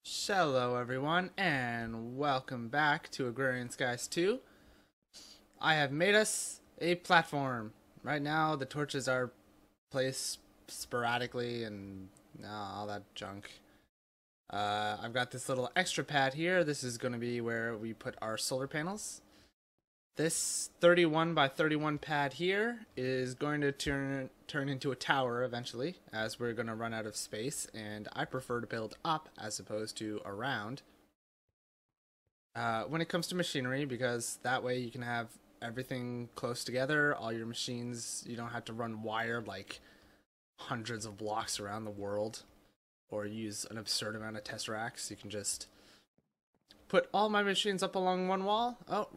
Hello everyone, and welcome back to Agrarian Skies 2. I have made us a platform. Right now the torches are placed sporadically and all that junk. I've got this little extra pad here. This is going to be where we put our solar panels. This 31 by 31 pad here is going to turn into a tower eventually, as we're going to run out of space, and I prefer to build up as opposed to around when it comes to machinery, because that way you can have everything close together. All your machines, you don't have to run wire like hundreds of blocks around the world or use an absurd amount of tesseracts. You can just put all my machines up along one wall. Oh,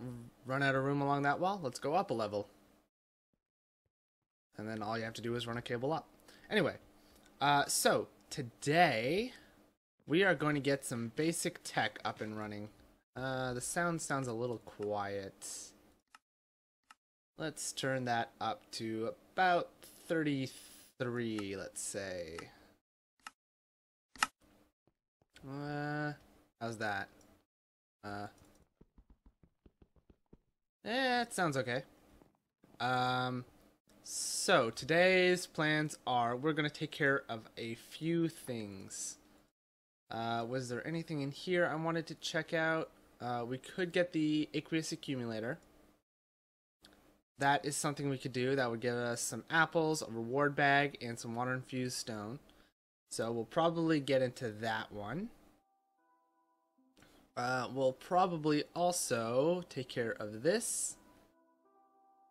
run out of room along that wall. Let's go up a level. And then all you have to do is run a cable up. Anyway, so today we are going to get some basic tech up and running. The sound sounds a little quiet. Let's turn that up to about 33, let's say. How's that? It sounds okay. So today's plans are we're gonna take care of a few things. Was there anything in here I wanted to check out? We could get the aqueous accumulator. That is something we could do. That would give us some apples, a reward bag, and some water infused stone. So we'll probably get into that one. We'll probably also take care of this.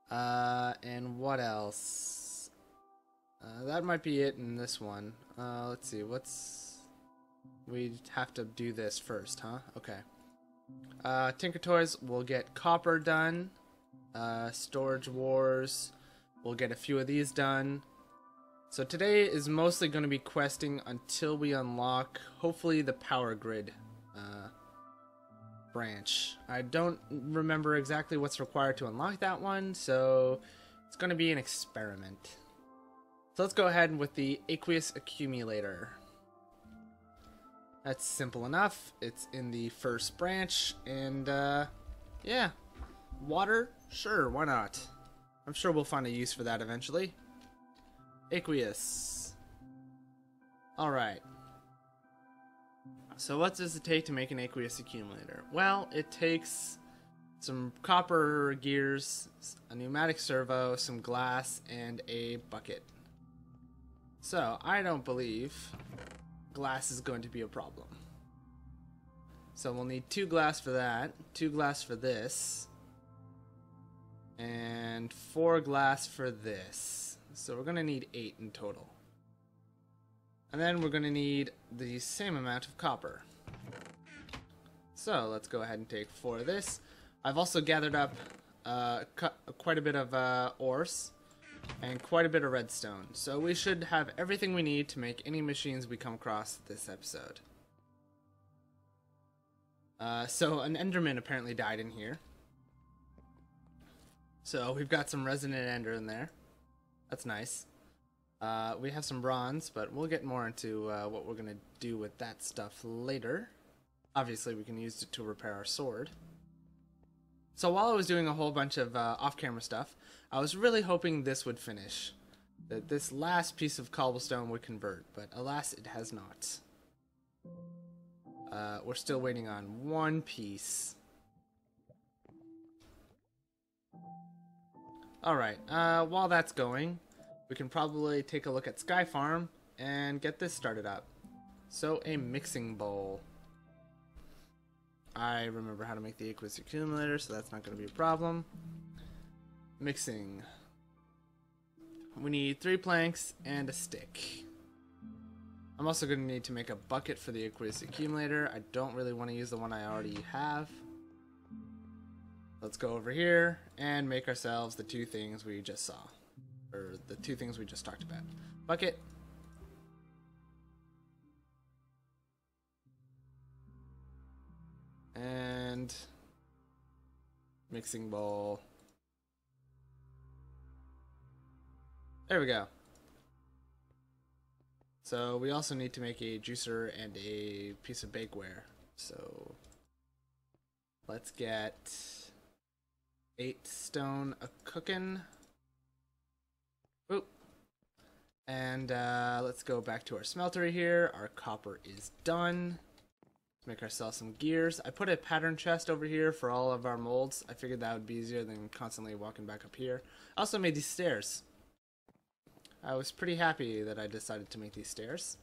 And what else? That might be it in this one. Let's see, we'd have to do this first, huh? Okay. Tinker Toys, we'll get copper done. Storage Wars, we'll get a few of these done. So today is mostly going to be questing until we unlock, hopefully, the power grid branch. I don't remember exactly what's required to unlock that one, so it's going to be an experiment. So let's go ahead with the aqueous accumulator. That's simple enough. It's in the first branch, and yeah, water, sure, why not? I'm sure we'll find a use for that eventually. Aqueous. Alright. So what does it take to make an aqueous accumulator? Well, it takes some copper gears, a pneumatic servo, some glass, and a bucket. So I don't believe glass is going to be a problem. So we'll need 2 glass for that, 2 glass for this, and 4 glass for this. So we're going to need 8 in total. And then we're going to need the same amount of copper. So let's go ahead and take 4 of this. I've also gathered up quite a bit of ores and quite a bit of redstone. So we should have everything we need to make any machines we come across this episode. So an Enderman apparently died in here. So we've got some resident ender in there. That's nice. We have some bronze, but we'll get more into what we're going to do with that stuff later. Obviously, we can use it to repair our sword. So while I was doing a whole bunch of off-camera stuff, I was really hoping this would finish. That this last piece of cobblestone would convert, but alas, it has not. We're still waiting on one piece. Alright, while that's going, we can probably take a look at Sky Farm and get this started up. So, a mixing bowl. I remember how to make the aqueous accumulator, so that's not going to be a problem. Mixing. We need 3 planks and a stick. I'm also going to need to make a bucket for the aqueous accumulator. I don't really want to use the one I already have. Let's go over here and make ourselves the 2 things we just saw. Or the 2 things we just talked about. Bucket. And mixing bowl. There we go. So we also need to make a juicer and a piece of bakeware. So let's get 8 stone a cooking. Boop. And let's go back to our smeltery here. Our copper is done. Let's make ourselves some gears. I put a pattern chest over here for all of our molds. I figured that would be easier than constantly walking back up here. I also made these stairs. I was pretty happy that I decided to make these stairs.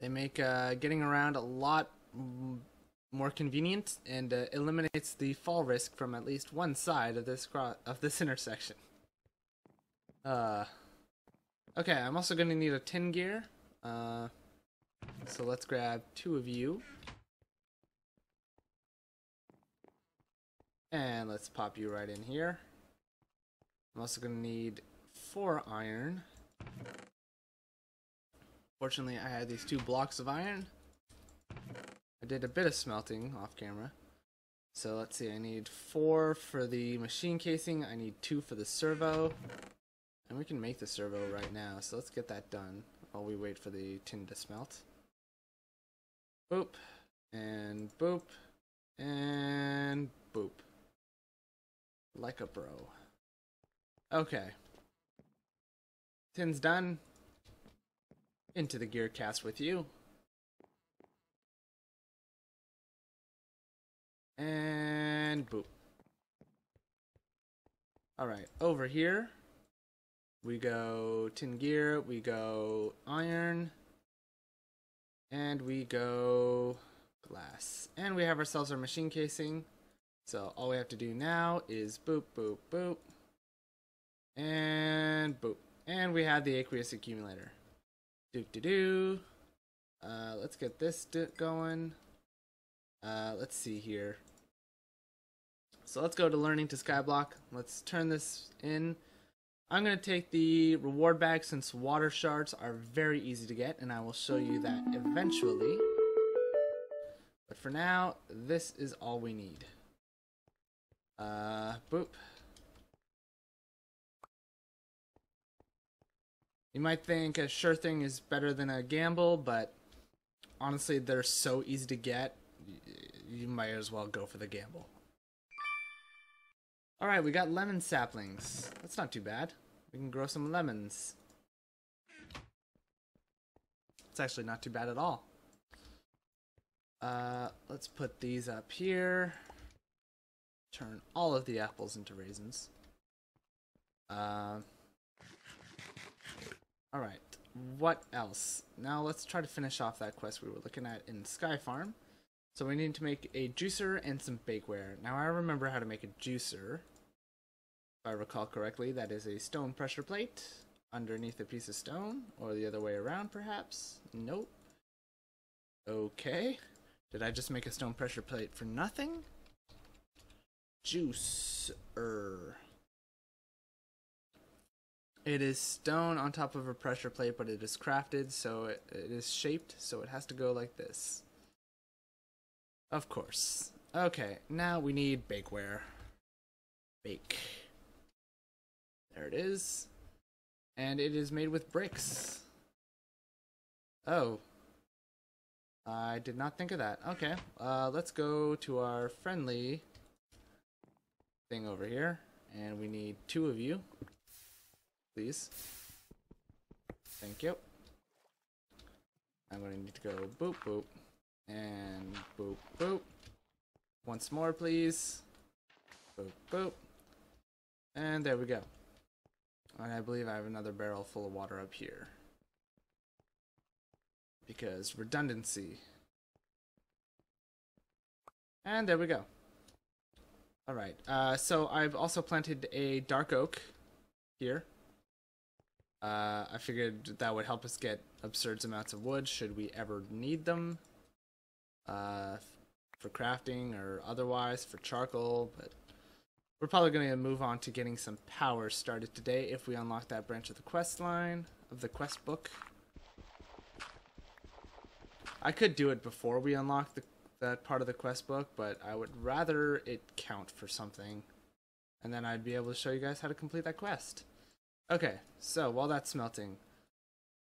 They make getting around a lot more convenient and eliminates the fall risk from at least one side of this intersection. Okay, I'm also going to need a tin gear. So let's grab 2 of you. And let's pop you right in here. I'm also going to need 4 iron. Fortunately, I had these 2 blocks of iron. I did a bit of smelting off camera. So let's see, I need 4 for the machine casing, I need 2 for the servo. And we can make the servo right now, so let's get that done while we wait for the tin to smelt. Boop, and boop, and boop. Like a bro. Okay. Tin's done. Into the gear cast with you. And boop. Alright, over here we go tin gear, we go iron, and we go glass. And we have ourselves our machine casing. So all we have to do now is boop, boop, boop, and boop. And we have the aqueous accumulator. Doo-doo-doo. Let's get this going. Let's see here. So let's go to learning to skyblock. Let's turn this in. I'm going to take the reward bag since water shards are very easy to get, and I will show you that eventually. But for now, this is all we need. Boop. You might think a sure thing is better than a gamble, but honestly, they're so easy to get, you might as well go for the gamble. Alright, we got lemon saplings. That's not too bad. We can grow some lemons. It's actually not too bad at all. Let's put these up here. Turn all of the apples into raisins. Alright, what else? Now let's try to finish off that quest we were looking at in Sky Farm. So we need to make a juicer and some bakeware. Now I remember how to make a juicer. If I recall correctly, that is a stone pressure plate underneath a piece of stone, or the other way around perhaps. Nope. Okay. Did I just make a stone pressure plate for nothing? Juicer. It is stone on top of a pressure plate, but it is crafted, so it is shaped, so it has to go like this. Of course. Okay, now we need bakeware. Bake. There it is. And it is made with bricks. Oh. I did not think of that. Okay, let's go to our friendly thing over here. And we need 2 of you. Please. Thank you. I'm going to need to go boop, boop. And boop, boop. Once more, please. Boop, boop. And there we go. And I believe I have another barrel full of water up here. Because redundancy. And there we go. Alright, so I've also planted a dark oak here. I figured that would help us get absurd amounts of wood should we ever need them. For crafting or otherwise, for charcoal, but we're probably going to move on to getting some power started today if we unlock that branch of the quest line, of the quest book. I could do it before we unlock that part of the quest book, but I would rather it count for something, and then I'd be able to show you guys how to complete that quest. Okay, so while that's smelting,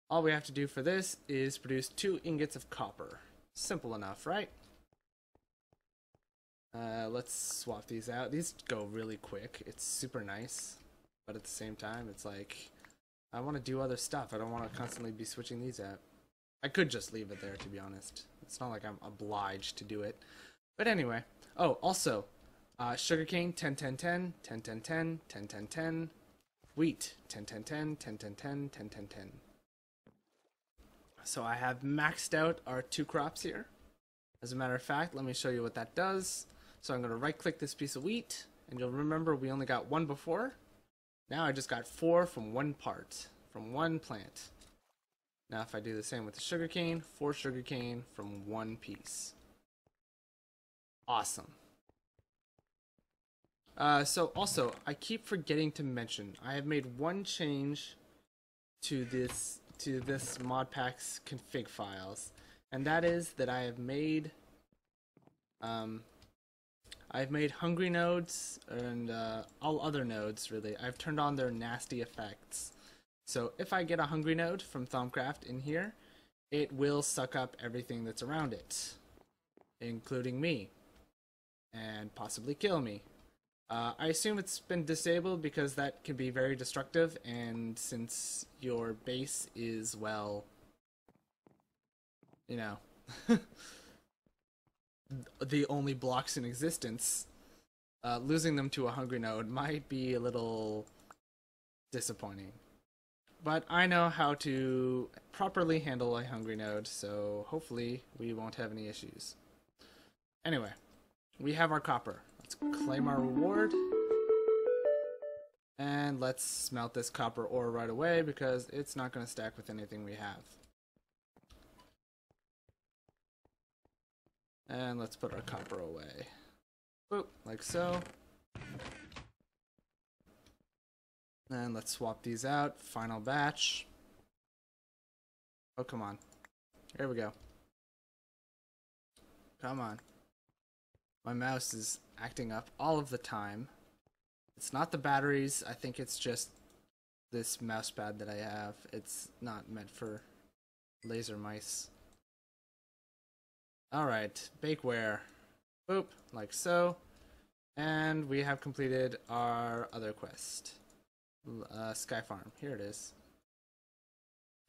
all we have to do for this is produce 2 ingots of copper. Simple enough, right? Let's swap these out. These go really quick. It's super nice, but at the same time, it's like, I want to do other stuff. I don't want to constantly be switching these out. I could just leave it there, to be honest. It's not like I'm obliged to do it. But anyway. Oh, also, sugarcane, 10, 10, 10, 10, 10, 10, 10, 10, 10. Wheat, 10, 10, 10, 10, 10, 10, 10, 10, 10. So I have maxed out our 2 crops here. As a matter of fact, let me show you what that does. So I'm going to right-click this piece of wheat, and you'll remember we only got 1 before. Now I just got 4 from 1 part, from 1 plant. Now if I do the same with the sugarcane, 4 sugarcane from 1 piece. Awesome. So also, I keep forgetting to mention, I have made 1 change to this modpack's config files, and that is that I have made I've made hungry nodes and all other nodes really. I've turned on their nasty effects. So if I get a hungry node from Thaumcraft in here, it will suck up everything that's around it, including me, and possibly kill me. I assume it's been disabled because that can be very destructive, and since your base is, well, you know, the only blocks in existence, losing them to a hungry node might be a little disappointing. But I know how to properly handle a hungry node, so hopefully we won't have any issues. Anyway, we have our copper. Let's claim our reward. And let's smelt this copper ore right away because it's not going to stack with anything we have. And let's put our copper away. Boop, like so. And let's swap these out. Final batch. Oh, come on. Here we go. Come on. My mouse is acting up all of the time. It's not the batteries. I think it's just this mouse pad that I have. It's not meant for laser mice. Alright, bakeware. Boop, like so. And we have completed our other quest. Sky Farm. Here it is.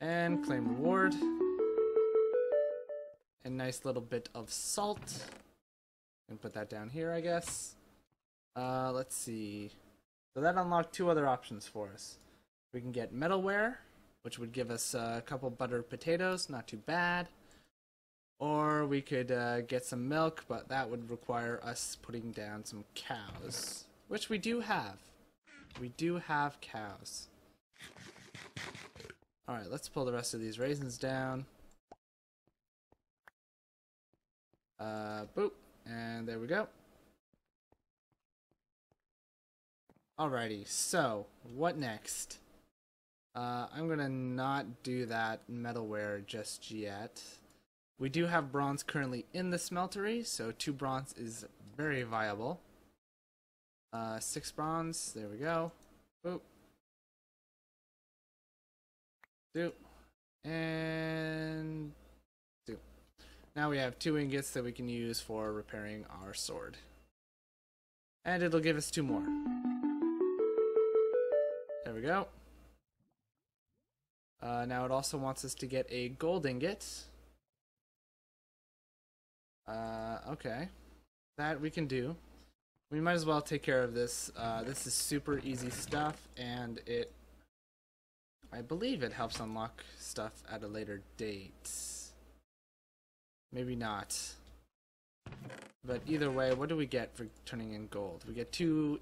And claim reward. A nice little bit of salt. And put that down here, I guess. Let's see. So that unlocked 2 other options for us. We can get metalware, which would give us a couple buttered potatoes, not too bad. Or we could get some milk, but that would require us putting down some cows, which we do have. We do have cows. Alright, let's pull the rest of these raisins down. Boop. And there we go. Alrighty, so what next? I'm gonna not do that metalware just yet. We do have bronze currently in the smeltery, so 2 bronze is very viable. 6 bronze, there we go. Boop. Doop. And doop. Now we have 2 ingots that we can use for repairing our sword. And it'll give us 2 more. There we go. Now it also wants us to get a gold ingot. Okay. That we can do. We might as well take care of this. This is super easy stuff, and I believe it helps unlock stuff at a later date. Maybe not. But either way, what do we get for turning in gold? We get 2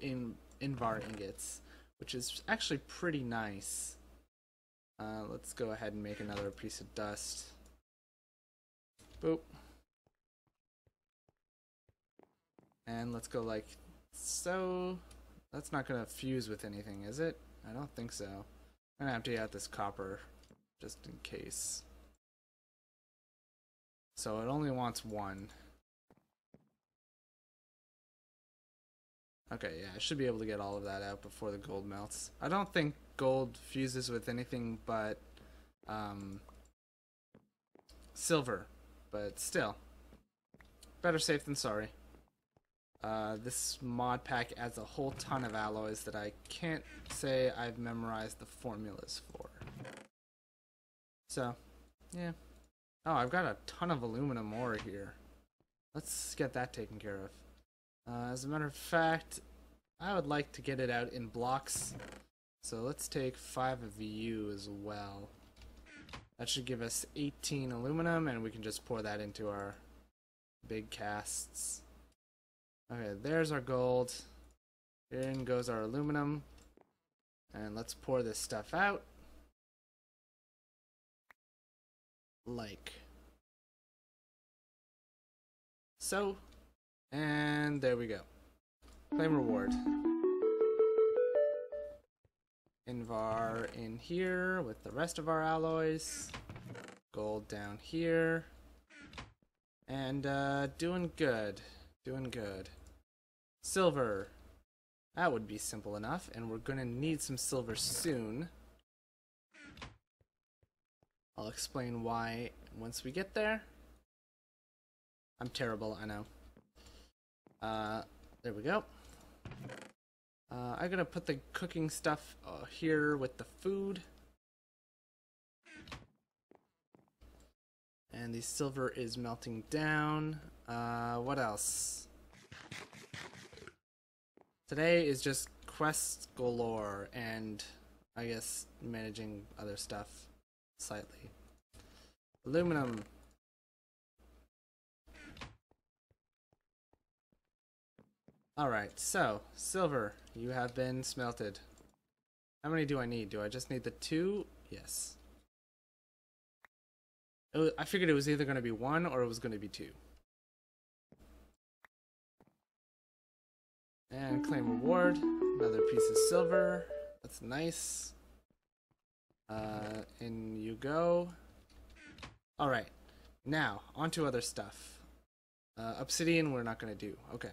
Invar ingots, which is actually pretty nice. Let's go ahead and make another piece of dust. Boop. And let's go like so. That's not gonna fuse with anything, is it? I don't think so. I'm gonna empty out this copper just in case. So it only wants 1. Okay, yeah, I should be able to get all of that out before the gold melts. I don't think gold fuses with anything but silver, but still, better safe than sorry. This mod pack adds a whole ton of alloys that I can't say I've memorized the formulas for. So, yeah. Oh, I've got a ton of aluminum ore here. Let's get that taken care of. As a matter of fact, I would like to get it out in blocks. So let's take 5 of you as well. That should give us 18 aluminum, and we can just pour that into our big casts. Okay, there's our gold. In goes our aluminum. And let's pour this stuff out. Like so. And there we go. Claim reward. Invar in here with the rest of our alloys. Gold down here. And doing good. Doing good. Silver. That would be simple enough, and we're gonna need some silver soon. I'll explain why once we get there. I'm terrible, I know. There we go. I'm gonna put the cooking stuff here with the food. And the silver is melting down. What else? Today is just quests galore and I guess managing other stuff slightly. Aluminum. Alright, so silver, you have been smelted. How many do I need? Do I just need the 2? Yes. I figured it was either going to be 1 or it was going to be 2. And claim reward. Another piece of silver. That's nice. In you go. Alright. Now, on to other stuff. Obsidian we're not going to do. Okay.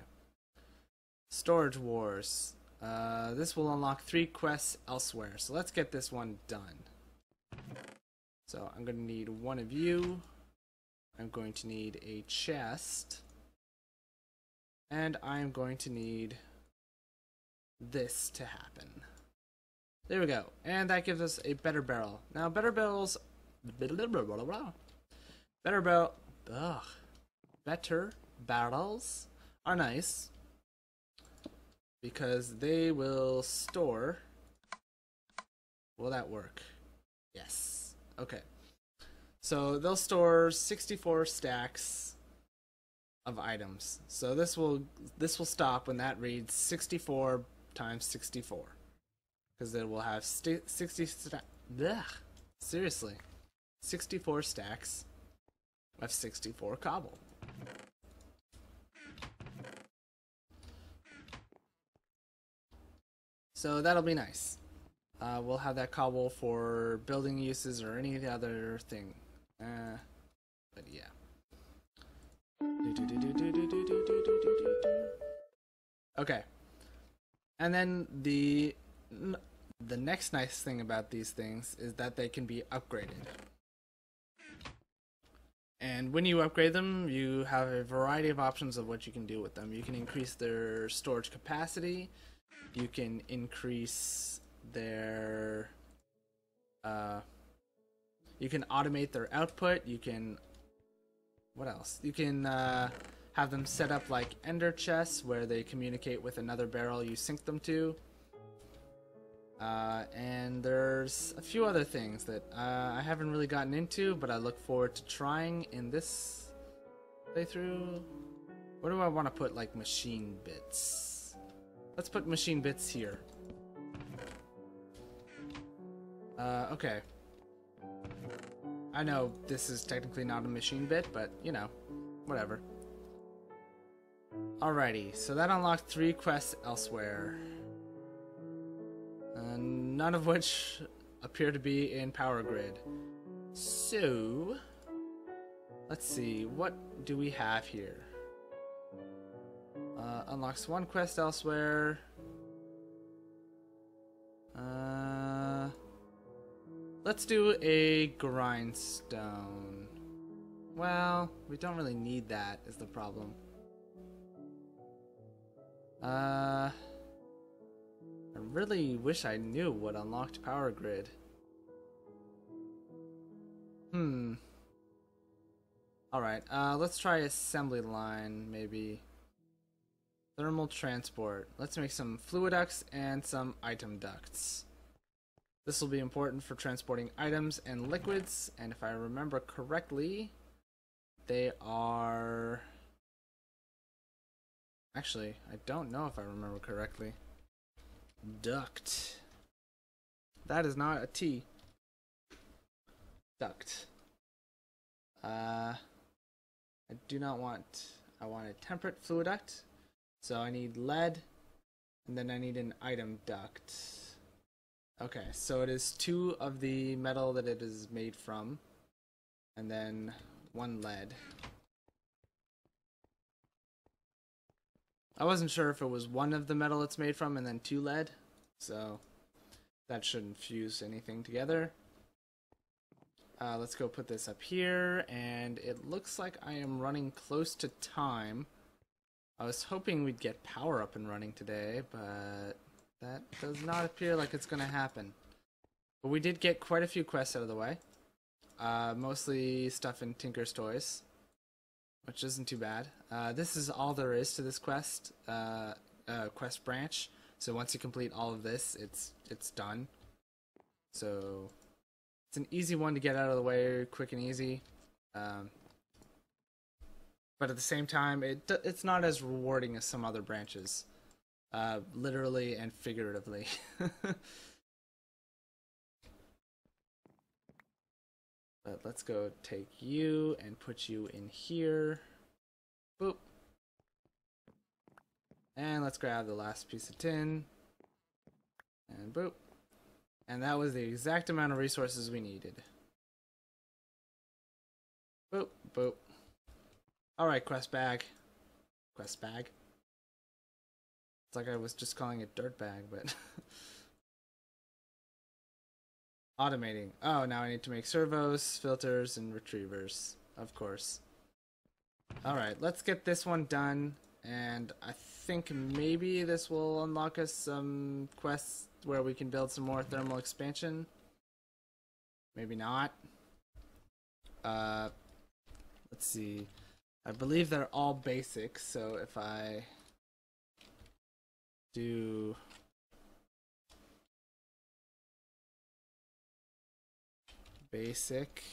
Storage Wars. This will unlock 3 quests elsewhere. So let's get this one done. So I'm going to need 1 of you. I'm going to need a chest. And I'm going to need this to happen. There we go. And that gives us a better barrel. Now better barrels better barrels are nice because they will store. Will that work? Yes. Okay. So they'll store 64 stacks of items. So this will stop when that reads 64 times 64. Because it will have 64 stacks of 64 cobble. So that'll be nice. We'll have that cobble for building uses or any other thing. But yeah. Okay. And then the next nice thing about these things is that they can be upgraded. And when you upgrade them, you have a variety of options of what you can do with them. You can increase their storage capacity. You can increase their you can automate their output. You can, what else? You can have them set up like ender chests where they communicate with another barrel you sync them to. And there's a few other things that I haven't really gotten into, but I look forward to trying in this playthrough. Where do I want to put like machine bits? Let's put machine bits here. Okay. I know this is technically not a machine bit, but you know, whatever. Alrighty, so that unlocked 3 quests elsewhere. None of which appear to be in Power Grid. So, let's see, what do we have here? Unlocks 1 quest elsewhere. let's do a grindstone. Well, we don't really need that, is the problem. I really wish I knew what unlocked power grid. Alright, let's try assembly line, maybe. Thermal transport. Let's make some fluid ducts and some item ducts. This will be important for transporting items and liquids, and if I remember correctly, they are... Actually, I don't know if I remember correctly. Duct. That is not a T. Duct. I do not want... I want a temperate fluid duct. So I need lead, and then I need an item duct. Okay, so it is 2 of the metal that it is made from, and then 1 lead. I wasn't sure if it was 1 of the metal it's made from and then 2 lead, so that shouldn't fuse anything together. Let's go put this up here, and it looks like I am running close to time. I was hoping we'd get power up and running today, but that does not appear like it's going to happen. But we did get quite a few quests out of the way. Mostly stuff in Tinker's Toys, which isn't too bad. This is all there is to this quest branch. So once you complete all of this, it's done. So it's an easy one to get out of the way, quick and easy. But at the same time, it's not as rewarding as some other branches, literally and figuratively. But let's go take you and put you in here. Boop. And let's grab the last piece of tin. And boop. And that was the exact amount of resources we needed. Boop, boop. Alright, quest bag. Quest bag? It's like I was just calling it dirt bag, but... Automating. Oh, now I need to make servos, filters, and retrievers. Of course. Alright, let's get this one done. And I think maybe this will unlock us some quests where we can build some more thermal expansion. Maybe not. Let's see. I believe they're all basic, so if I do basic,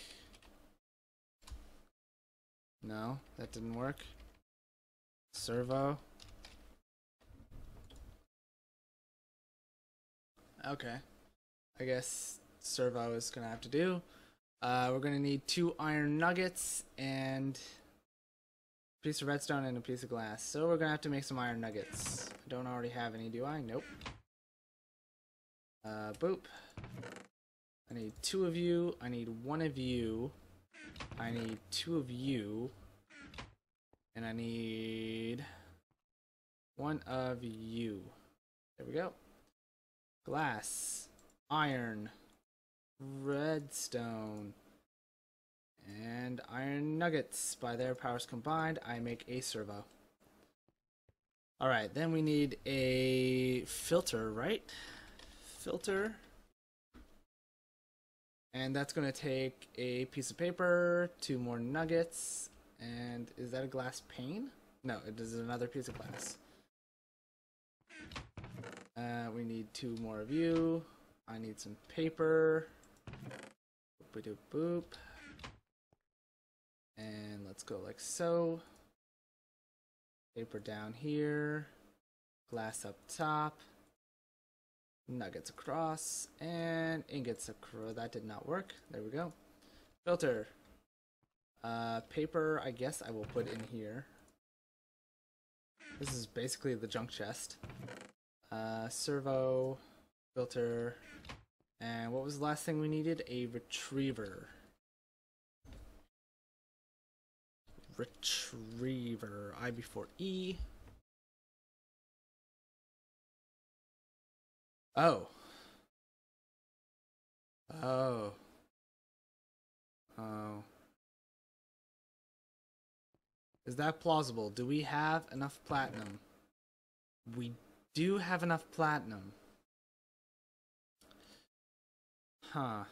no, that didn't work. Servo. Okay, I guess servo is gonna have to do. We're gonna need 2 iron nuggets and a piece of redstone and a piece of glass. So we're gonna have to make some iron nuggets. I don't already have any, do I? Nope. Boop. I need 2 of you. I need 1 of you. I need 2 of you. And I need 1 of you. There we go. Glass. Iron. Redstone. And iron nuggets. By their powers combined, I make a servo. Alright, then we need a filter, right? Filter. And that's going to take a piece of paper, 2 more nuggets, and is that a glass pane? No, it is another piece of glass. We need 2 more of you. I need some paper. Boop, boop. And let's go like so. Paper down here. Glass up top. Nuggets across. And ingots across. That did not work. There we go. Filter. Paper, I guess I will put in here. This is basically the junk chest. Servo. Filter. And what was the last thing we needed? A retriever. Retriever. I before E. Oh. Oh. Oh. Is that plausible? Do we have enough platinum? We do have enough platinum. Huh.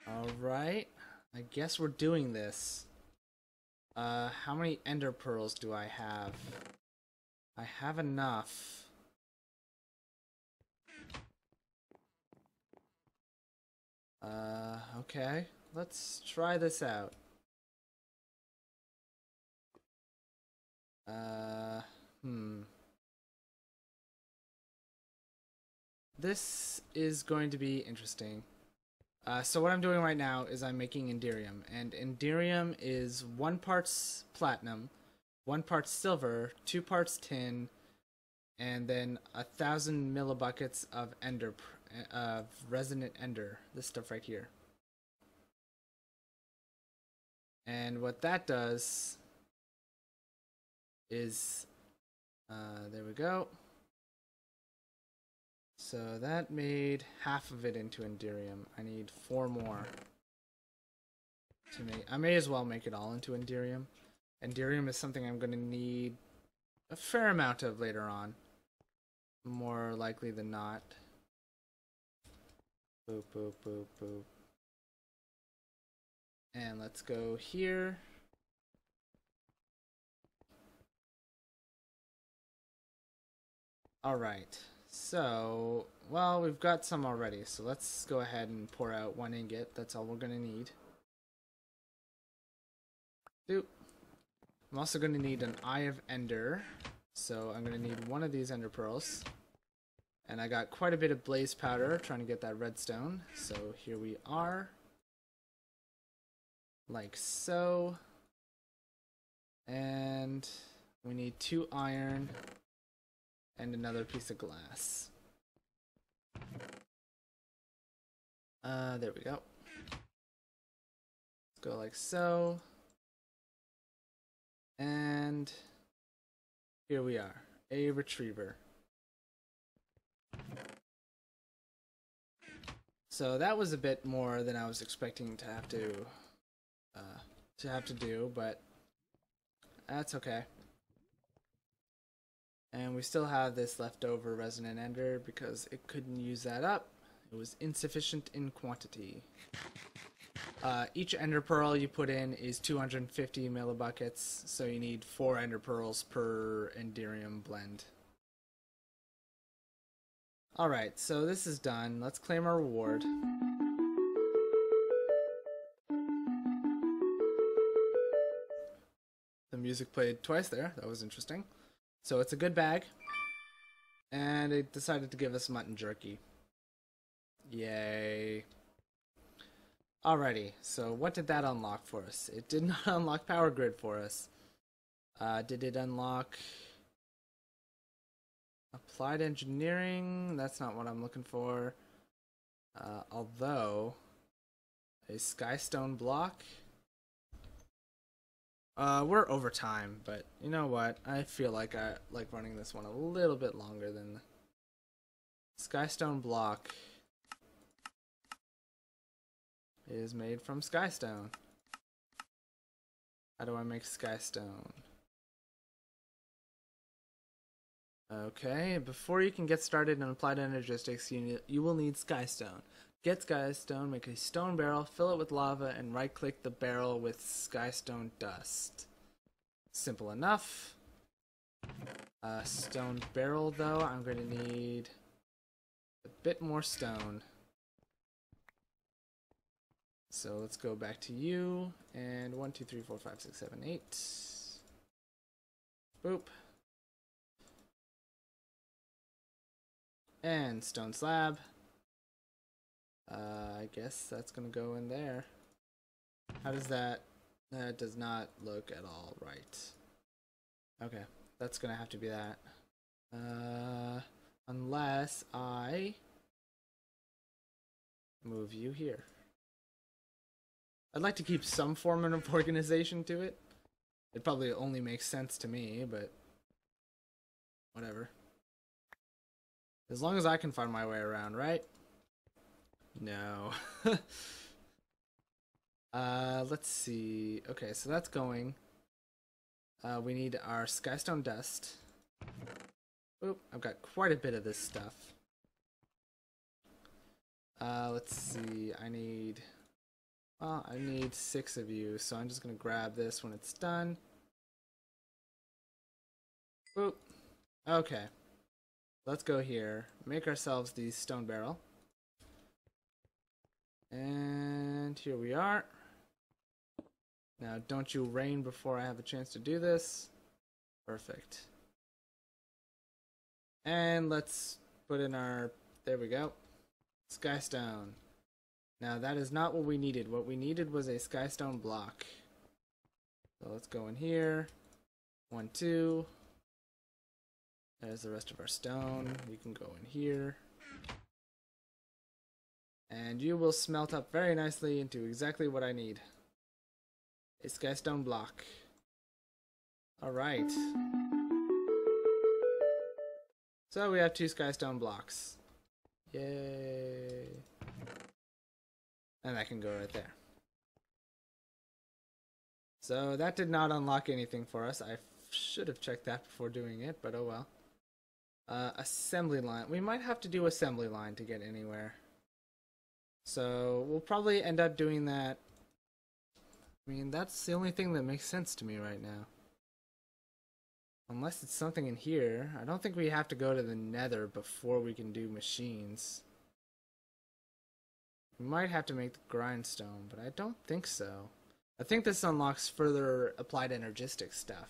Alright. I guess we're doing this. How many ender pearls do I have? I have enough. Okay. Let's try this out. This is going to be interesting. So what I'm doing right now is I'm making Enderium, and Enderium is 1 parts platinum, 1 part silver, 2 parts tin, and then 1,000 millibuckets of resonant ender. This stuff right here. And what that does is, there we go. So that made half of it into Enderium. I need 4 more to make. I may as well make it all into Enderium. Enderium is something I'm going to need a fair amount of later on. More likely than not. Boop, boop, boop, boop. And let's go here. Alright. So, well, we've got some already, so let's go ahead and pour out 1 ingot. That's all we're going to need. Doop. I'm also going to need an Eye of Ender, so I'm going to need 1 of these Ender Pearls. And I got quite a bit of blaze powder trying to get that redstone, so here we are. Like so. And we need 2 iron. And another piece of glass. There we go. Let's go like so. And here we are, a retriever. So that was a bit more than I was expecting to have to do, but that's okay. And we still have this leftover resonant ender because it couldn't use that up. It was insufficient in quantity. Each ender pearl you put in is 250 millibuckets, so you need 4 ender pearls per Enderium blend. Alright, so this is done. Let's claim our reward. The music played twice there. That was interesting. So it's a good bag, and it decided to give us mutton jerky. Yay. Alrighty, so what did that unlock for us? It did not unlock Power Grid for us. Did it unlock Applied Engineering? That's not what I'm looking for. Although, a Skystone block? We're over time, but you know what? I feel like I like running this one a little bit longer than the Skystone block is made from Skystone. How do I make Skystone? Okay, before you can get started on applied energistics, you will need Skystone. Get Skystone, make a stone barrel, fill it with lava, and right-click the barrel with Skystone dust. Simple enough. Stone barrel, though, I'm going to need a bit more stone. So let's go back to you, and 1, 2, 3, 4, 5, 6, 7, 8. Boop. And stone slab. I guess that's gonna go in there. How does that? That does not look at all right. Okay, that's gonna have to be that. Unless I move you here. I'd like to keep some form of organization to it. It probably only makes sense to me, but whatever. As long as I can find my way around, right? No. Let's see. Okay, so that's going. We need our skystone dust. Oop, I've got quite a bit of this stuff. Let's see. I need 6 of you, so I'm just gonna grab this when it's done. Oop. Okay. Let's go here. Make ourselves the stone barrel. And here we are. Now, don't you rain before I have a chance to do this. Perfect. And let's put in our... There we go. Skystone. Now, that is not what we needed. What we needed was a skystone block. So let's go in here. 1, 2. There's the rest of our stone. You can go in here. And you will smelt up very nicely into exactly what I need. A skystone block. Alright. So we have 2 skystone blocks. Yay. And that can go right there. So that did not unlock anything for us. I should have checked that before doing it, but oh well. Assembly line. We might have to do assembly line to get anywhere. So we'll probably end up doing that. I mean, that's the only thing that makes sense to me right now. Unless it's something in here. I don't think we have to go to the nether before we can do machines. We might have to make the grindstone, but I don't think so. I think this unlocks further applied energistic stuff.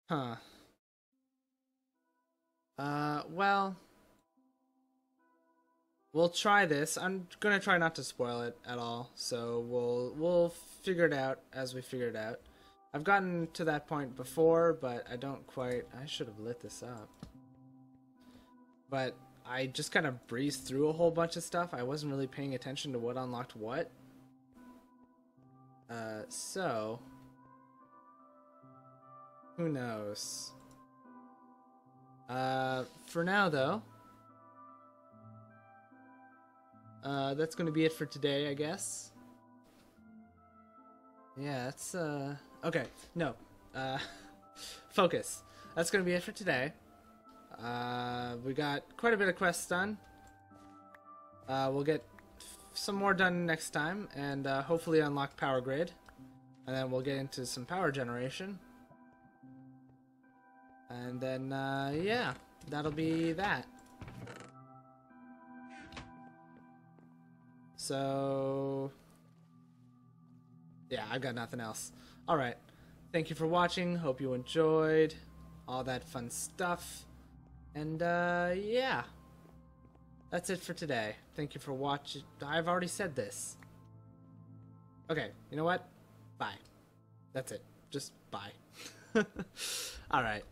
Huh. Well, we'll try this. I'm gonna try not to spoil it at all, so we'll figure it out as we figure it out. I've gotten to that point before, but I don't quite... I should have lit this up. But I just kind of breezed through a whole bunch of stuff. I wasn't really paying attention to what unlocked what. So... who knows? For now, though... that's going to be it for today, I guess. Yeah, that's, okay, no. Focus. That's going to be it for today. We got quite a bit of quests done. We'll get some more done next time, and hopefully unlock power grid. And then we'll get into some power generation. And then, yeah, that'll be that. So, yeah, I've got nothing else. Alright, thank you for watching. Hope you enjoyed all that fun stuff. And, yeah. That's it for today. Thank you for watching. I've already said this. Okay, you know what? Bye. That's it. Just bye. Alright.